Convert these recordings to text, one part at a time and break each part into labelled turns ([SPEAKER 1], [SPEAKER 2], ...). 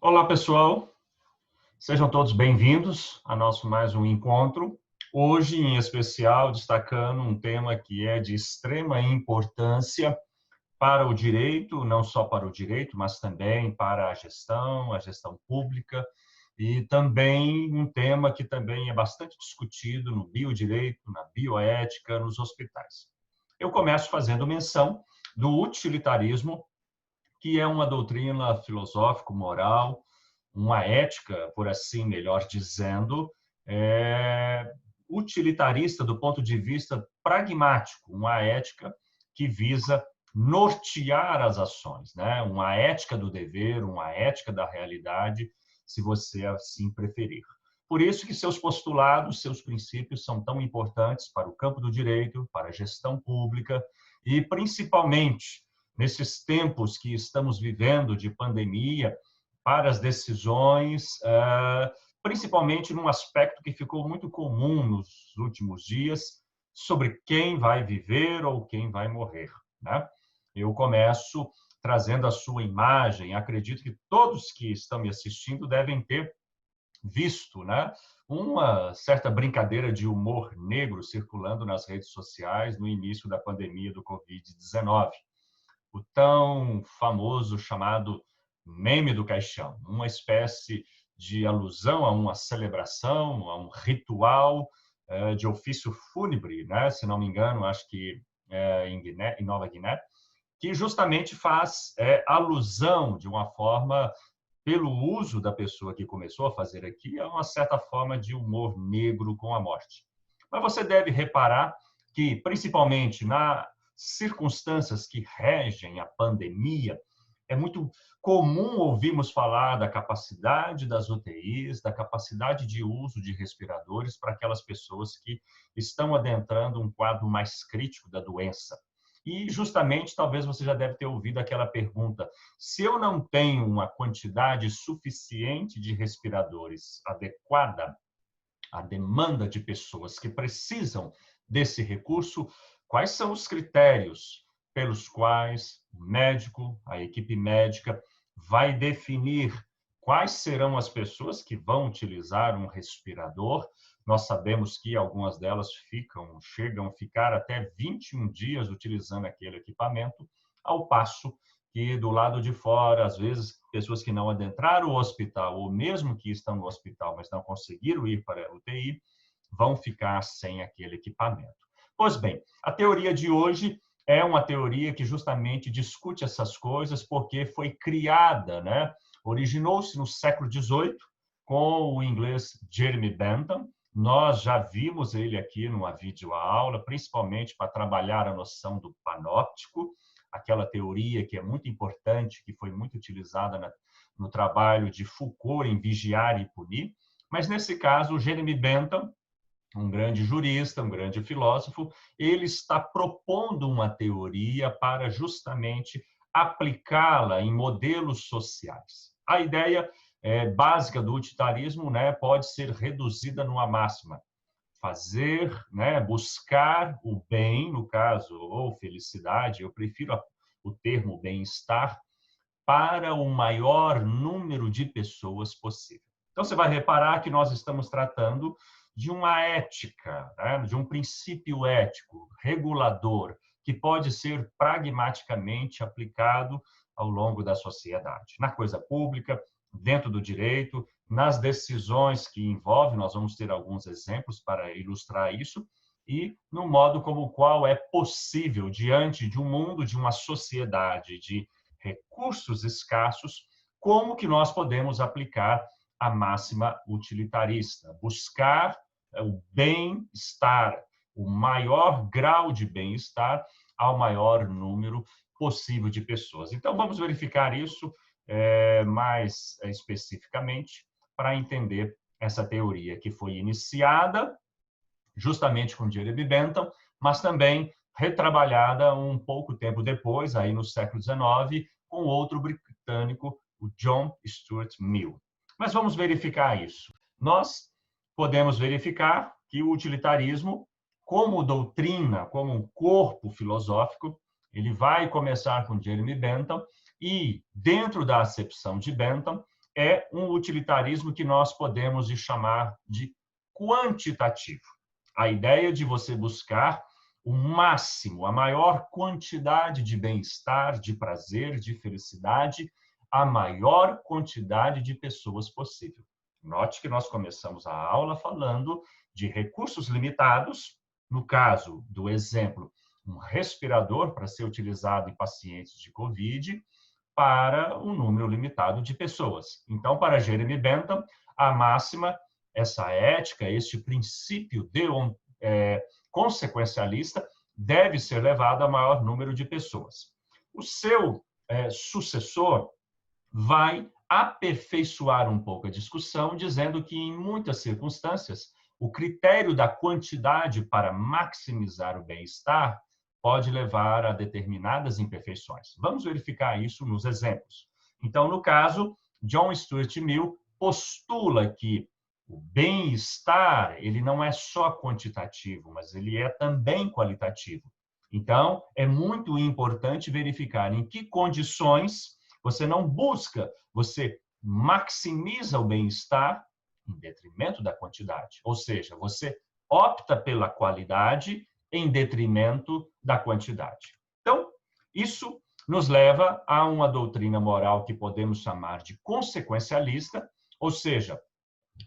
[SPEAKER 1] Olá, pessoal. Sejam todos bem-vindos a nosso mais um encontro. Hoje, em especial, destacando um tema que é de extrema importância para o direito, não só para o direito, mas também para a gestão pública, e também um tema que também é bastante discutido no biodireito, na bioética, nos hospitais. Eu começo fazendo menção do utilitarismo, que é uma doutrina filosófico-moral, uma ética, por assim melhor dizendo, utilitarista do ponto de vista pragmático, uma ética que visa nortear as ações, né? Uma ética do dever, uma ética da realidade, se você assim preferir. Por isso que seus postulados, seus princípios são tão importantes para o campo do direito, para a gestão pública e, principalmente, nesses tempos que estamos vivendo de pandemia, para as decisões, principalmente num aspecto que ficou muito comum nos últimos dias, sobre quem vai viver ou quem vai morrer, né? Eu começo trazendo a sua imagem. Acredito que todos que estão me assistindo devem ter visto, né, uma certa brincadeira de humor negro circulando nas redes sociais no início da pandemia do Covid-19. O tão famoso chamado meme do caixão, uma espécie de alusão a uma celebração, a um ritual de ofício fúnebre, né? Se não me engano, acho que em Nova Guiné, que justamente faz alusão de uma forma, pelo uso da pessoa que começou a fazer aqui, a uma certa forma de humor negro com a morte. Mas você deve reparar que, principalmente nas circunstâncias que regem a pandemia, é muito comum ouvirmos falar da capacidade das UTIs, da capacidade de uso de respiradores para aquelas pessoas que estão adentrando um quadro mais crítico da doença. E, justamente, talvez você já deve ter ouvido aquela pergunta: se eu não tenho uma quantidade suficiente de respiradores adequada à demanda de pessoas que precisam desse recurso, quais são os critérios pelos quais o médico, a equipe médica, vai definir quais serão as pessoas que vão utilizar um respirador? Nós sabemos que algumas delas chegam a ficar até 21 dias utilizando aquele equipamento, ao passo que do lado de fora, às vezes, pessoas que não adentraram o hospital, ou mesmo que estão no hospital, mas não conseguiram ir para a UTI, vão ficar sem aquele equipamento. Pois bem, a teoria de hoje é uma teoria que justamente discute essas coisas porque foi criada, né? Originou-se no século XVIII com o inglês Jeremy Bentham. Nós já vimos ele aqui numa videoaula, principalmente para trabalhar a noção do panóptico, aquela teoria que é muito importante, que foi muito utilizada no trabalho de Foucault em Vigiar e Punir. Mas, nesse caso, o Jeremy Bentham, um grande jurista, um grande filósofo, ele está propondo uma teoria para justamente aplicá-la em modelos sociais. A ideia básica do utilitarismo, né, pode ser reduzida numa máxima: fazer, né, buscar o bem, no caso, ou felicidade, eu prefiro o termo bem-estar, para o maior número de pessoas possível. Então, você vai reparar que nós estamos tratando de uma ética, né, de um princípio ético, regulador, que pode ser pragmaticamente aplicado ao longo da sociedade, na coisa pública, dentro do direito, nas decisões que envolvem, nós vamos ter alguns exemplos para ilustrar isso, e no modo como o qual é possível, diante de um mundo, de uma sociedade de recursos escassos, como que nós podemos aplicar a máxima utilitarista, buscar o bem-estar, o maior grau de bem-estar ao maior número possível de pessoas. Então, vamos verificar isso mais especificamente para entender essa teoria que foi iniciada justamente com Jeremy Bentham, mas também retrabalhada um pouco tempo depois, aí no século XIX, com outro britânico, o John Stuart Mill. Mas vamos verificar isso. Nós podemos verificar que o utilitarismo, como doutrina, como um corpo filosófico, ele vai começar com Jeremy Bentham e, dentro da acepção de Bentham, é um utilitarismo que nós podemos chamar de quantitativo. A ideia de você buscar o máximo, a maior quantidade de bem-estar, de prazer, de felicidade, a maior quantidade de pessoas possível. Note que nós começamos a aula falando de recursos limitados, no caso do exemplo, um respirador para ser utilizado em pacientes de Covid, para um número limitado de pessoas. Então, para Jeremy Bentham, a máxima, essa ética, este princípio consequencialista, deve ser levado a maior número de pessoas. O seu sucessor vai aperfeiçoar um pouco a discussão, dizendo que, em muitas circunstâncias, o critério da quantidade para maximizar o bem-estar pode levar a determinadas imperfeições. Vamos verificar isso nos exemplos. Então, no caso, John Stuart Mill postula que o bem-estar, ele não é só quantitativo, mas ele é também qualitativo. Então, é muito importante verificar em que condições você não busca, você maximiza o bem-estar em detrimento da quantidade. Ou seja, você opta pela qualidade em detrimento da quantidade. Então, isso nos leva a uma doutrina moral que podemos chamar de consequencialista, ou seja,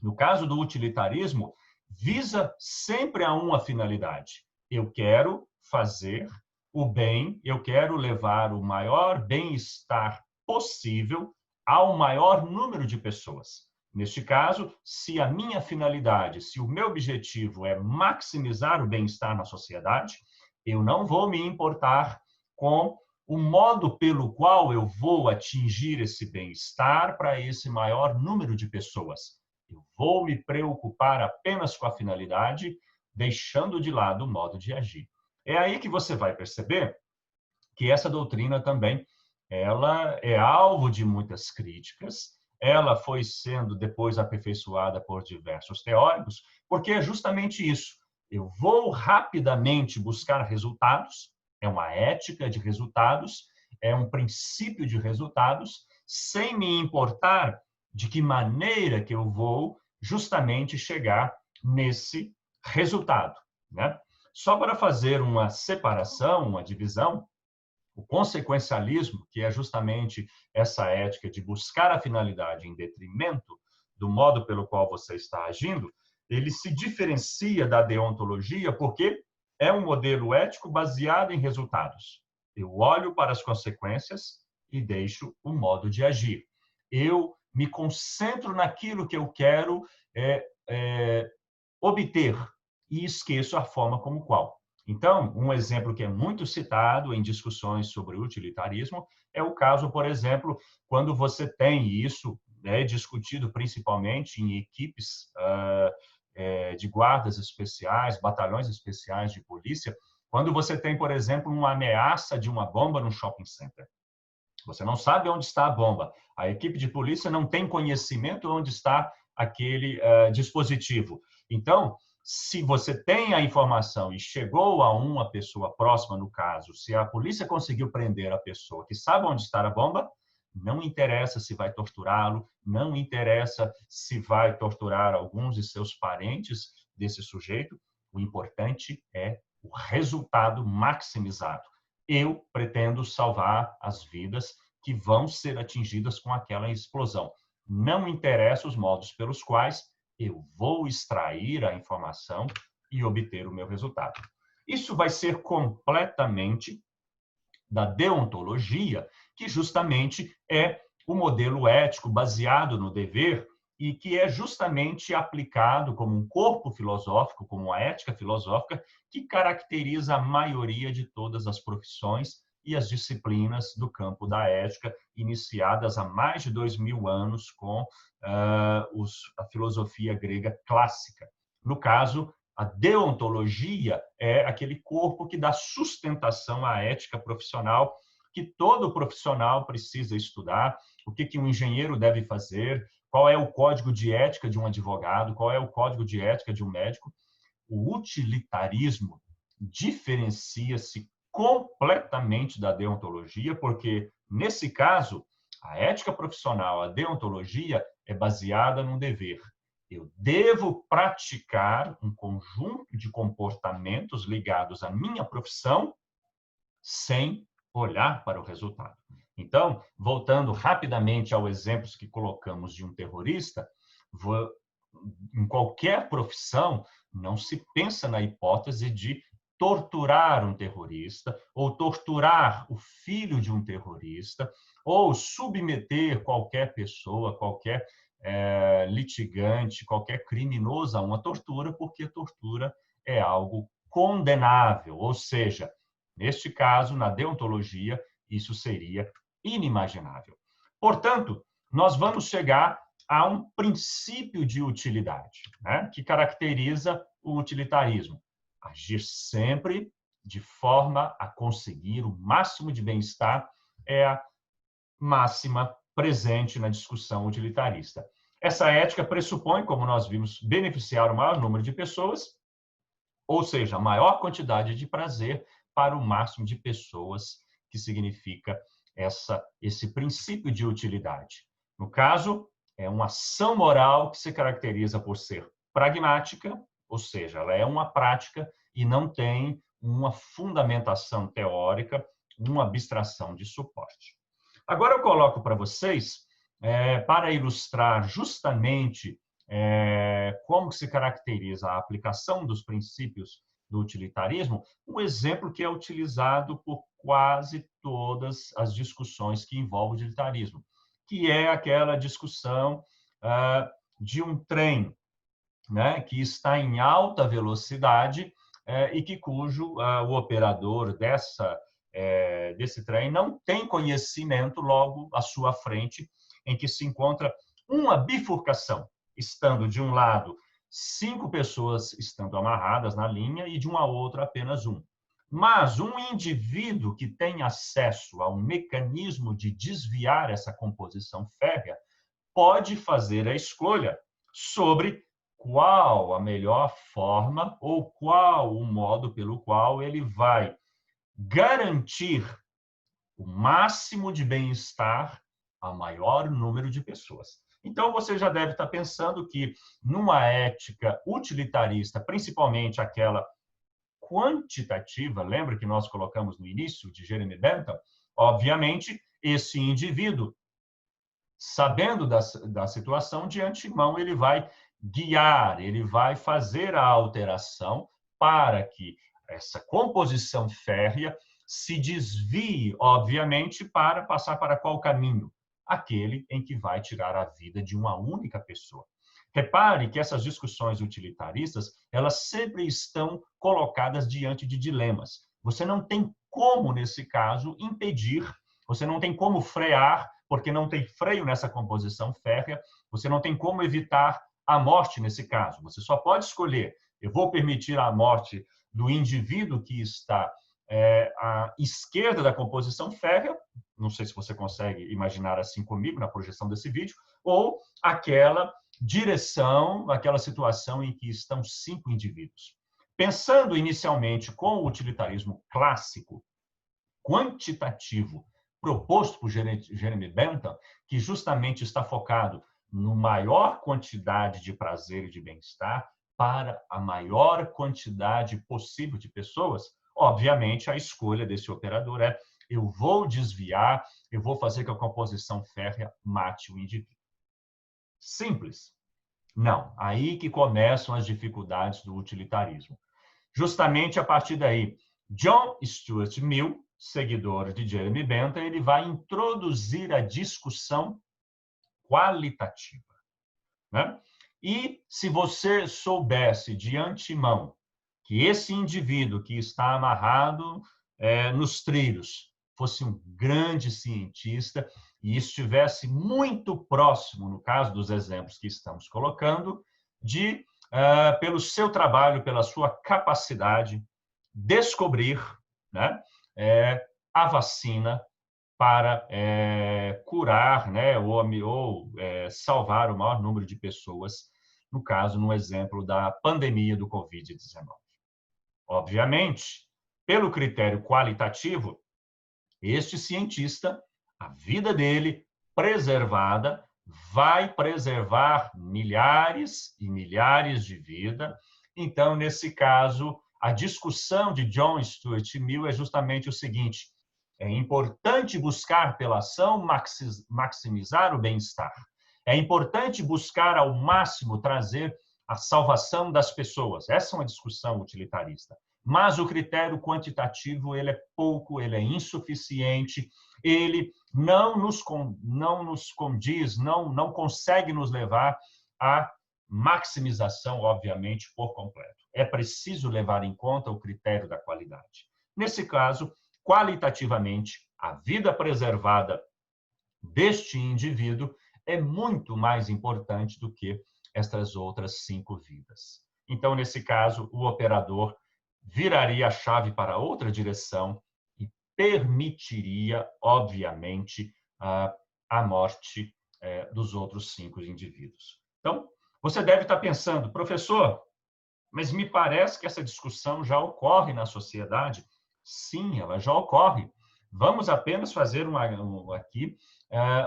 [SPEAKER 1] no caso do utilitarismo, visa sempre a uma finalidade. Eu quero fazer o bem, eu quero levar o maior bem-estar possível ao maior número de pessoas. Neste caso, se a minha finalidade, se o meu objetivo é maximizar o bem-estar na sociedade, eu não vou me importar com o modo pelo qual eu vou atingir esse bem-estar para esse maior número de pessoas. Eu vou me preocupar apenas com a finalidade, deixando de lado o modo de agir. É aí que você vai perceber que essa doutrina também ela é alvo de muitas críticas, ela foi sendo depois aperfeiçoada por diversos teóricos, porque é justamente isso. Eu vou rapidamente buscar resultados, é uma ética de resultados, é um princípio de resultados, sem me importar de que maneira que eu vou justamente chegar nesse resultado, né? Só para fazer uma separação, uma divisão, o consequencialismo, que é justamente essa ética de buscar a finalidade em detrimento do modo pelo qual você está agindo, ele se diferencia da deontologia porque é um modelo ético baseado em resultados. Eu olho para as consequências e deixo o modo de agir. Eu me concentro naquilo que eu quero obter e esqueço a forma como qual. Então, um exemplo que é muito citado em discussões sobre utilitarismo é o caso, por exemplo, quando você tem isso discutido principalmente em equipes de guardas especiais, batalhões especiais de polícia, quando você tem, por exemplo, uma ameaça de uma bomba no shopping center. Você não sabe onde está a bomba. A equipe de polícia não tem conhecimento onde está aquele dispositivo. Então, se você tem a informação e chegou a uma pessoa próxima, no caso, se a polícia conseguiu prender a pessoa que sabe onde está a bomba, não interessa se vai torturá-lo, não interessa se vai torturar alguns de seus parentes desse sujeito, o importante é o resultado maximizado. Eu pretendo salvar as vidas que vão ser atingidas com aquela explosão. Não interessa os modos pelos quais eu vou extrair a informação e obter o meu resultado. Isso vai ser completamente da deontologia, que justamente é o modelo ético baseado no dever e que é justamente aplicado como um corpo filosófico, como uma ética filosófica, que caracteriza a maioria de todas as profissões e as disciplinas do campo da ética, iniciadas há mais de 2000 anos com a filosofia grega clássica. No caso, a deontologia é aquele corpo que dá sustentação à ética profissional, que todo profissional precisa estudar, o que um engenheiro deve fazer, qual é o código de ética de um advogado, qual é o código de ética de um médico. O utilitarismo diferencia-se completamente da deontologia, porque, nesse caso, A ética profissional, a deontologia, é baseada no dever. Eu devo praticar um conjunto de comportamentos ligados à minha profissão sem olhar para o resultado. Então, voltando rapidamente ao exemplo que colocamos de um terrorista, em qualquer profissão, não se pensa na hipótese de torturar um terrorista, ou torturar o filho de um terrorista, ou submeter qualquer pessoa, qualquer litigante, qualquer criminoso a uma tortura, porque tortura é algo condenável, ou seja, neste caso, na deontologia, isso seria inimaginável. Portanto, nós vamos chegar a um princípio de utilidade, né, que caracteriza o utilitarismo. Agir sempre de forma a conseguir o máximo de bem-estar é a máxima presente na discussão utilitarista. Essa ética pressupõe, como nós vimos, beneficiar o maior número de pessoas, ou seja, a maior quantidade de prazer para o máximo de pessoas, que significa esse princípio de utilidade. No caso, é uma ação moral que se caracteriza por ser pragmática, ou seja, ela é uma prática e não tem uma fundamentação teórica, uma abstração de suporte. Agora eu coloco para vocês, para ilustrar justamente como se caracteriza a aplicação dos princípios do utilitarismo, um exemplo que é utilizado por quase todas as discussões que envolvem o utilitarismo, que é aquela discussão de um trem, né, que está em alta velocidade e cujo o operador desse trem não tem conhecimento logo à sua frente, em que se encontra uma bifurcação, estando de um lado 5 pessoas estando amarradas na linha e de uma outra apenas um. Mas um indivíduo que tem acesso a um mecanismo de desviar essa composição férrea pode fazer a escolha sobre qual a melhor forma ou qual o modo pelo qual ele vai garantir o máximo de bem-estar ao maior número de pessoas. Então, você já deve estar pensando que, numa ética utilitarista, principalmente aquela quantitativa, lembra que nós colocamos no início, de Jeremy Bentham, obviamente, esse indivíduo, sabendo da situação, de antemão, ele vai guiar, ele vai fazer a alteração para que essa composição férrea se desvie, obviamente, para passar para qual caminho? Aquele em que vai tirar a vida de uma única pessoa. Repare que essas discussões utilitaristas, elas sempre estão colocadas diante de dilemas. Você não tem como, nesse caso, impedir, você não tem como frear, porque não tem freio nessa composição férrea, você não tem como evitar a morte nesse caso. Você só pode escolher: eu vou permitir a morte do indivíduo que está à esquerda da composição férrea, não sei se você consegue imaginar assim comigo na projeção desse vídeo, ou aquela direção, aquela situação em que estão 5 indivíduos. Pensando inicialmente com o utilitarismo clássico, quantitativo, proposto por Jeremy Bentham, que justamente está focado no maior quantidade de prazer e de bem-estar para a maior quantidade possível de pessoas, obviamente a escolha desse operador é: eu vou desviar, eu vou fazer que a composição férrea mate o indivíduo. Simples? Não. Aí que começam as dificuldades do utilitarismo. Justamente a partir daí, John Stuart Mill, seguidor de Jeremy Bentham, ele vai introduzir a discussão qualitativa, né? E se você soubesse de antemão que esse indivíduo que está amarrado nos trilhos fosse um grande cientista e estivesse muito próximo, no caso dos exemplos que estamos colocando, de, pelo seu trabalho, pela sua capacidade, descobrir, né, a vacina para curar, né, ou salvar o maior número de pessoas, no caso, no exemplo da pandemia do Covid-19. Obviamente, pelo critério qualitativo, este cientista, a vida dele preservada vai preservar milhares e milhares de vidas. Então, nesse caso, a discussão de John Stuart Mill é justamente o seguinte: é importante buscar pela ação maximizar o bem-estar. É importante buscar ao máximo trazer a salvação das pessoas. Essa é uma discussão utilitarista. Mas o critério quantitativo ele é pouco, ele é insuficiente, ele não nos condiz, não consegue nos levar à maximização, obviamente, por completo. É preciso levar em conta o critério da qualidade. Nesse caso, qualitativamente, a vida preservada deste indivíduo é muito mais importante do que estas outras 5 vidas. Então, nesse caso, o operador viraria a chave para outra direção e permitiria, obviamente, a morte dos outros 5 indivíduos. Então, você deve estar pensando, professor, mas me parece que essa discussão já ocorre na sociedade. Sim, ela já ocorre. Vamos apenas fazer aqui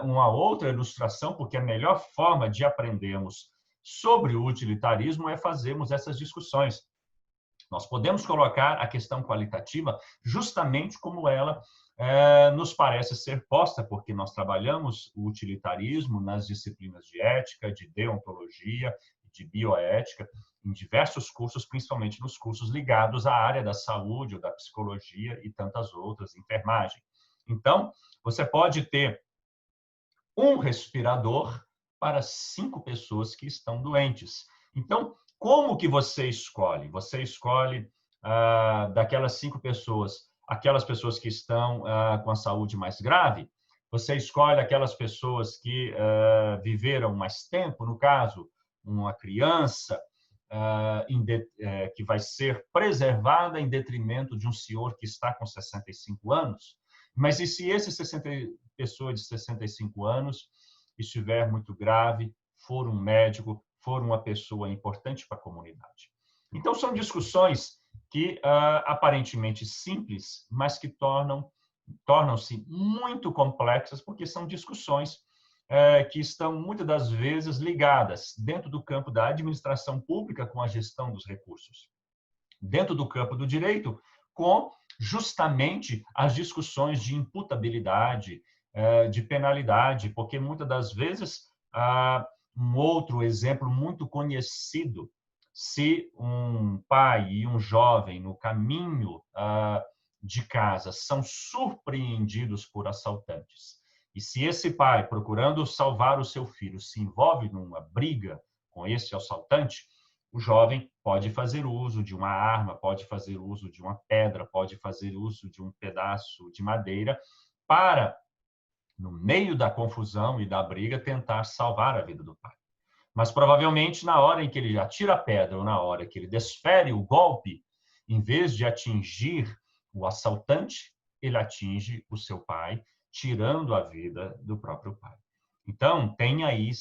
[SPEAKER 1] uma outra ilustração, porque a melhor forma de aprendermos sobre o utilitarismo é fazermos essas discussões. Nós podemos colocar a questão qualitativa justamente como ela nos parece ser posta, porque nós trabalhamos o utilitarismo nas disciplinas de ética, de deontologia, de bioética, em diversos cursos, principalmente nos cursos ligados à área da saúde ou da psicologia e tantas outras, enfermagem. Então, você pode ter um respirador para 5 pessoas que estão doentes. Então, como que você escolhe? Você escolhe daquelas 5 pessoas, aquelas pessoas que estão com a saúde mais grave? Você escolhe aquelas pessoas que viveram mais tempo, no caso, uma criança que vai ser preservada em detrimento de um senhor que está com 65 anos? Mas e se esse pessoa de 65 anos estiver muito grave, for um médico, for uma pessoa importante para a comunidade? Então, são discussões que aparentemente simples, mas que tornam-se muito complexas, porque são discussões que estão, muitas das vezes, ligadas dentro do campo da administração pública com a gestão dos recursos, dentro do campo do direito com justamente as discussões de imputabilidade, de penalidade, porque muitas das vezes, um outro exemplo muito conhecido, se um pai e um jovem no caminho de casa são surpreendidos por assaltantes, e se esse pai, procurando salvar o seu filho, se envolve numa briga com esse assaltante, o jovem pode fazer uso de uma arma, pode fazer uso de uma pedra, pode fazer uso de um pedaço de madeira para, no meio da confusão e da briga, tentar salvar a vida do pai. Mas provavelmente na hora em que ele atira a pedra ou na hora que ele desfere o golpe, em vez de atingir o assaltante, ele atinge o seu pai, tirando a vida do próprio pai. Então, tem aí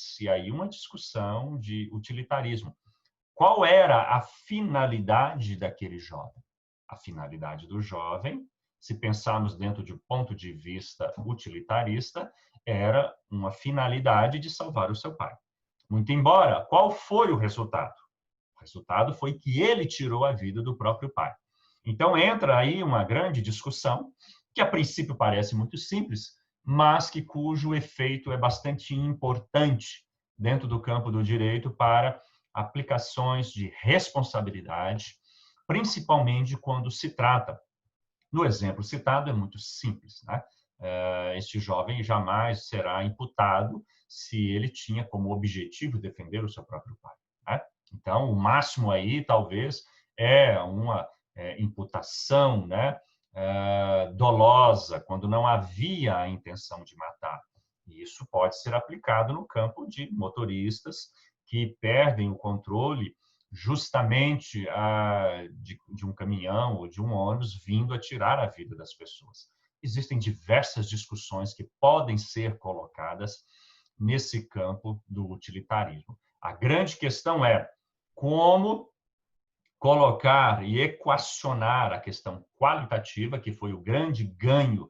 [SPEAKER 1] uma discussão de utilitarismo. Qual era a finalidade daquele jovem? A finalidade do jovem, se pensarmos dentro de um ponto de vista utilitarista, era uma finalidade de salvar o seu pai. Muito embora, qual foi o resultado? O resultado foi que ele tirou a vida do próprio pai. Então, entra aí uma grande discussão, que a princípio parece muito simples, mas cujo efeito é bastante importante dentro do campo do direito para aplicações de responsabilidade, principalmente quando se trata. No exemplo citado, é muito simples, né? Este jovem jamais será imputado se ele tinha como objetivo defender o seu próprio pai, né? Então, o máximo aí, talvez, é uma imputação, né, dolosa, quando não havia a intenção de matar. E isso pode ser aplicado no campo de motoristas que perdem o controle justamente de um caminhão ou de um ônibus vindo a tirar a vida das pessoas. Existem diversas discussões que podem ser colocadas nesse campo do utilitarismo. A grande questão é como colocar e equacionar a questão qualitativa, que foi o grande ganho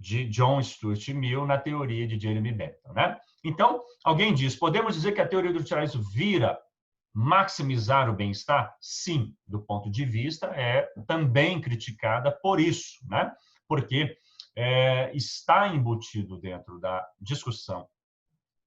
[SPEAKER 1] de John Stuart Mill na teoria de Jeremy Bentham, né? Então, alguém diz, podemos dizer que a teoria do utilitarismo vira maximizar o bem-estar? Sim, do ponto de vista, é também criticada por isso, né? Porque está embutido dentro da discussão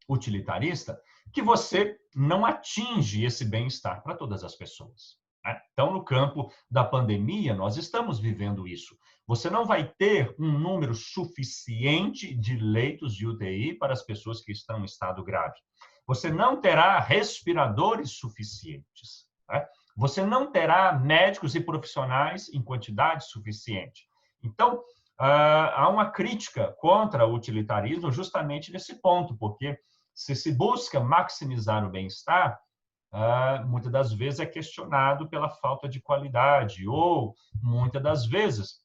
[SPEAKER 1] utilitarista que você não atinge esse bem-estar para todas as pessoas, né? Então, no campo da pandemia, nós estamos vivendo isso. Você não vai ter um número suficiente de leitos de UTI para as pessoas que estão em estado grave. Você não terá respiradores suficientes, né? Você não terá médicos e profissionais em quantidade suficiente. Então, há uma crítica contra o utilitarismo justamente nesse ponto, porque se busca maximizar o bem-estar, muitas das vezes é questionado pela falta de qualidade ou, muitas das vezes,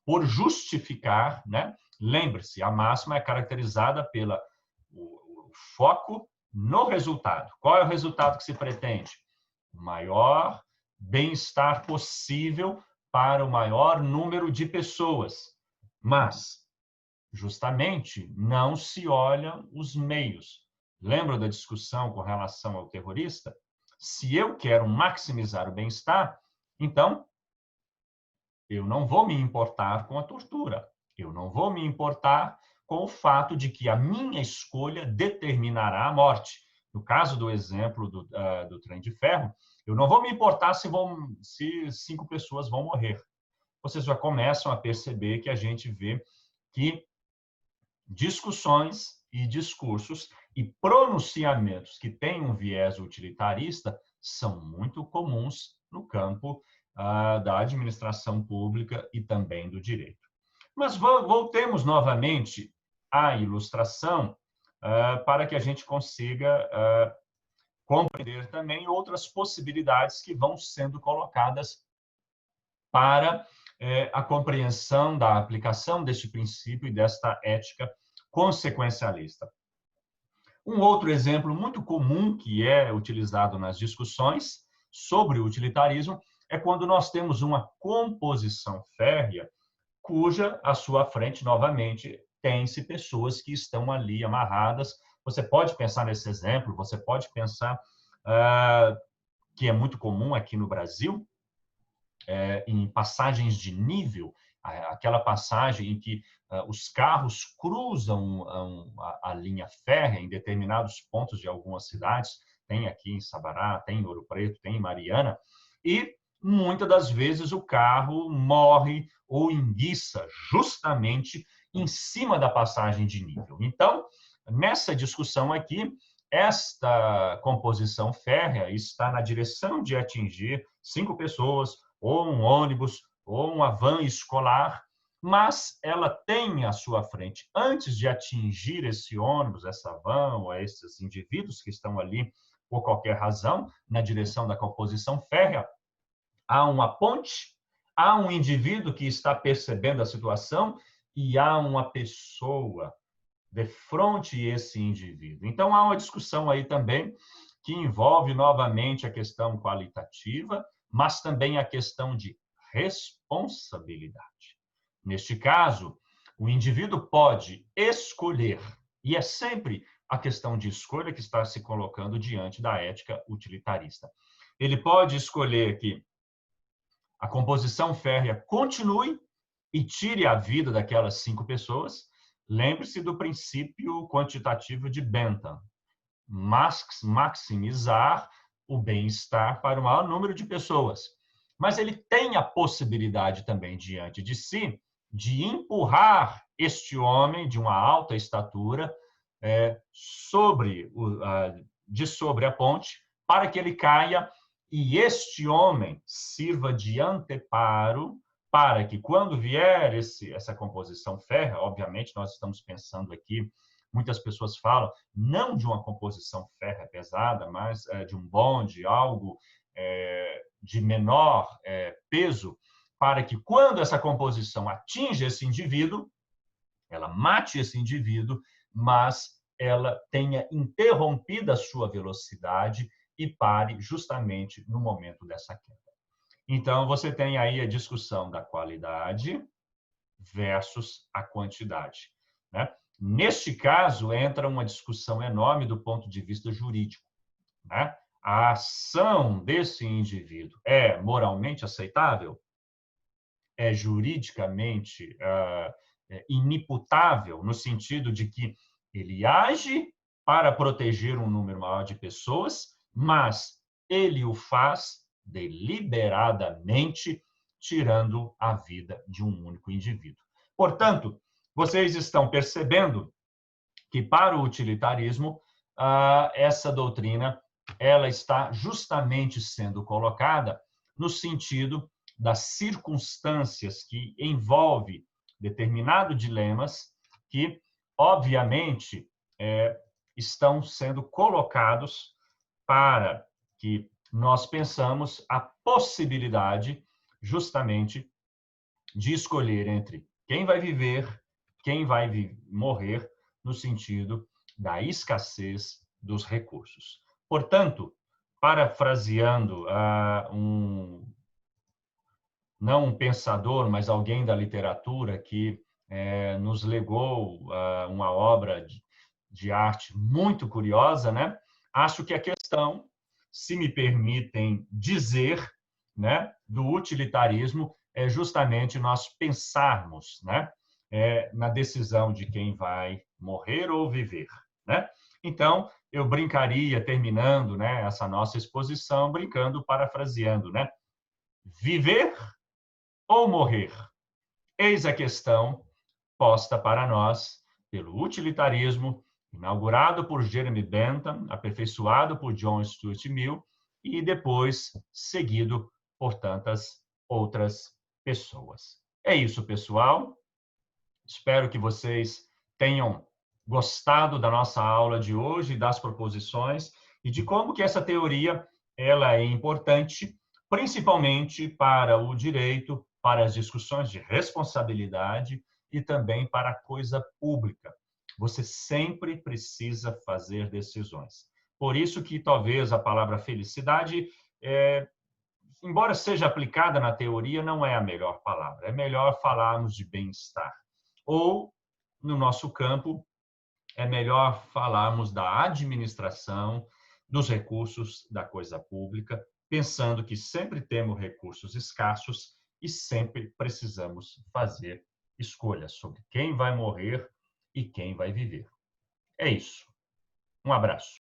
[SPEAKER 1] por justificar, né? Lembre-se, a máxima é caracterizada pelo foco no resultado. Qual é o resultado que se pretende? O maior bem-estar possível para o maior número de pessoas. Mas, justamente, não se olham os meios. Lembra da discussão com relação ao terrorista? Se eu quero maximizar o bem-estar, então eu não vou me importar com a tortura. Eu não vou me importar com o fato de que a minha escolha determinará a morte. No caso do exemplo do trem de ferro, eu não vou me importar se 5 pessoas vão morrer. Vocês já começam a perceber que a gente vê que discussões e discursos e pronunciamentos que têm um viés utilitarista são muito comuns no campo da administração pública e também do direito. Mas voltemos novamente à ilustração para que a gente consiga compreender também outras possibilidades que vão sendo colocadas para a compreensão da aplicação deste princípio e desta ética consequencialista. Um outro exemplo muito comum que é utilizado nas discussões sobre o utilitarismo é quando nós temos uma composição férrea cuja à sua frente, novamente, tem-se pessoas que estão ali amarradas. Você pode pensar nesse exemplo, você pode pensar que é muito comum aqui no Brasil, em passagens de nível, aquela passagem em que os carros cruzam a linha férrea em determinados pontos de algumas cidades, tem aqui em Sabará, tem em Ouro Preto, tem em Mariana, e muitas das vezes o carro morre ou enguiça justamente em cima da passagem de nível. Então, nessa discussão aqui, esta composição férrea está na direção de atingir 5 pessoas, ou um ônibus, ou uma van escolar, mas ela tem à sua frente, antes de atingir esse ônibus, essa van, ou esses indivíduos que estão ali por qualquer razão, na direção da composição férrea, há uma ponte, há um indivíduo que está percebendo a situação e há uma pessoa de frente a esse indivíduo. Então, há uma discussão aí também que envolve novamente a questão qualitativa, mas também a questão de responsabilidade. Neste caso, o indivíduo pode escolher, e é sempre a questão de escolha que está se colocando diante da ética utilitarista. Ele pode escolher que a composição férrea continue e tire a vida daquelas 5 pessoas. Lembre-se do princípio quantitativo de Bentham, maximizar o bem-estar para o maior número de pessoas. Mas ele tem a possibilidade também diante de si de empurrar este homem de uma alta estatura sobre a ponte para que ele caia e este homem sirva de anteparo para que, quando vier essa composição férrea, obviamente nós estamos pensando aqui, muitas pessoas falam, não de uma composição férrea pesada, mas de um bonde, algo de menor peso, para que, quando essa composição atinja esse indivíduo, ela mate esse indivíduo, mas ela tenha interrompido a sua velocidade e pare justamente no momento dessa queda. Então, você tem aí a discussão da qualidade, versus a quantidade, né? Neste caso, entra uma discussão enorme do ponto de vista jurídico, né? A ação desse indivíduo é moralmente aceitável? É juridicamente inimputável, no sentido de que ele age para proteger um número maior de pessoas, mas ele o faz deliberadamente, tirando a vida de um único indivíduo. Portanto, vocês estão percebendo que, para o utilitarismo, essa doutrina ela está justamente sendo colocada no sentido das circunstâncias que envolve determinados dilemas que, obviamente, estão sendo colocados para que nós pensamos a possibilidade justamente de escolher entre quem vai viver, quem vai morrer, no sentido da escassez dos recursos. Portanto, parafraseando não um pensador, mas alguém da literatura que nos legou uma obra de arte muito curiosa, né? Acho que a questão, se me permitem dizer, né, do utilitarismo é justamente nós pensarmos, né, na decisão de quem vai morrer ou viver, né? Então, eu brincaria, terminando, né, essa nossa exposição, brincando, parafraseando, né? Viver ou morrer? Eis a questão posta para nós pelo utilitarismo, inaugurado por Jeremy Bentham, aperfeiçoado por John Stuart Mill e depois seguido por tantas outras pessoas. É isso, pessoal. Espero que vocês tenham gostado da nossa aula de hoje, das proposições e de como que essa teoria ela é importante, principalmente para o direito, para as discussões de responsabilidade e também para a coisa pública. Você sempre precisa fazer decisões. Por isso que talvez a palavra felicidade, embora seja aplicada na teoria, não é a melhor palavra. É melhor falarmos de bem-estar. Ou, no nosso campo, é melhor falarmos da administração dos recursos da coisa pública, pensando que sempre temos recursos escassos e sempre precisamos fazer escolhas sobre quem vai morrer e quem vai viver. É isso. Um abraço.